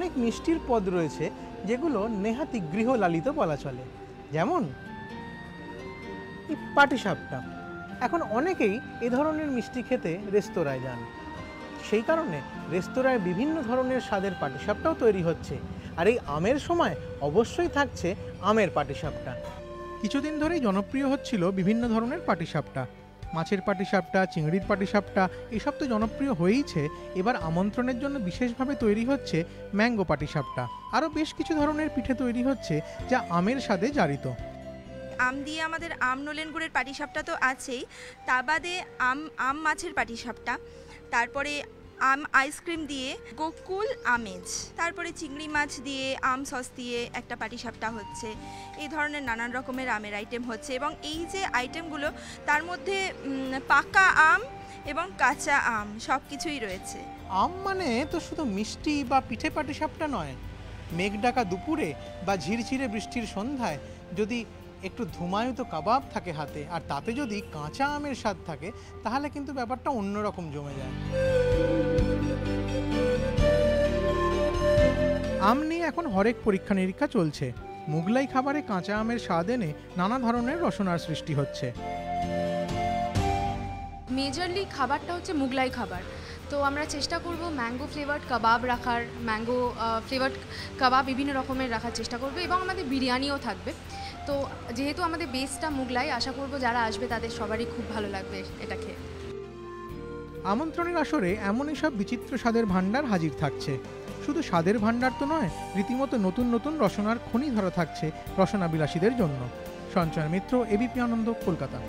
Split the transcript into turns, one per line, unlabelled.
অনেক মিষ্টির পদ রয়েছে যেগুলো নেহাতি গৃহলালিত বলা চলে, যেমন পাটিসাপটা। এখন অনেকেই এ ধরনের মিষ্টি খেতে রেস্তোরাঁয় যান, সেই কারণে রেস্তোরাঁয় বিভিন্ন ধরনের স্বাদের পাটিসাপটাও তৈরি হচ্ছে। আর এই আমের সময় অবশ্যই থাকছে আমের পাটিসাপটা। কিছুদিন ধরেই জনপ্রিয় হচ্ছিল বিভিন্ন ধরনের পাটিসাপটা, মাছের পাটিসাপটা, চিংড়ির পাটিসাপটা, এসব তো জনপ্রিয় হয়েইছে। এবার আমন্ত্রণের জন্য বিশেষভাবে তৈরি হচ্ছে ম্যাঙ্গো পাটিসাপটা। আরও বেশ কিছু ধরনের পিঠে তৈরি হচ্ছে যা আমের স্বাদে জারিত।
আম দিয়ে আমাদের আম নলেন গুড়ের পাটিসাপটা তো আছেই, তা বাদে আম মাছের পাটিসাপটা, তারপরে আম আইসক্রিম দিয়ে গোকুল আমেজ, তারপরে চিংড়ি মাছ দিয়ে আম সস দিয়ে একটা পাটিসাপটা হচ্ছে। এই ধরনের নানান রকমের আমের আইটেম হচ্ছে, এবং এই যে আইটেমগুলো তার মধ্যে পাকা আম এবং কাঁচা আম সব কিছুই রয়েছে।
আম মানে তো শুধু মিষ্টি বা পিঠে পাটিসাপটা নয়, মেঘ ডাকা দুপুরে বা ঝিরঝিরে বৃষ্টির সন্ধ্যায় যদি একটু ধুমায়িত কাবাব থাকে হাতে, আর তাতে যদি কাঁচা আমের স্বাদ থাকে, তাহলে কিন্তু ব্যাপারটা অন্যরকম জমে যায়। আম নিয়ে এখন হরেক পরীক্ষা নিরীক্ষা চলছে। মুগলাই খাবারে কাঁচা আমের স্বাদ এনে নানা ধরনের রসনার সৃষ্টি হচ্ছে।
মেজরলি খাবারটা হচ্ছে মুগলাই খাবার, তো আমরা চেষ্টা করব ম্যাঙ্গো ফ্লেভার্ড কাবাব রাখার, ম্যাঙ্গো ফ্লেভার্ড কাবাব বিভিন্ন রকমের রাখার চেষ্টা করব, এবং আমাদের বিরিয়ানিও থাকবে। তো যেহেতু আমাদের বেসটা মুগলাই, আশা করব যারা আসবে তাদের সবারই খুব ভালো লাগবে এটা খেয়ে।
আমন্ত্রণের আসরে এমনই সব বিচিত্র স্বাদের ভাণ্ডার হাজির থাকছে। শুধু স্বাদের ভাণ্ডার তো নয়, রীতিমতো নতুন নতুন রসনার খনি ধরা থাকছে রসনা বিলাসীদের জন্য। সঞ্চয় মিত্র, এবিপি আনন্দ, কলকাতা।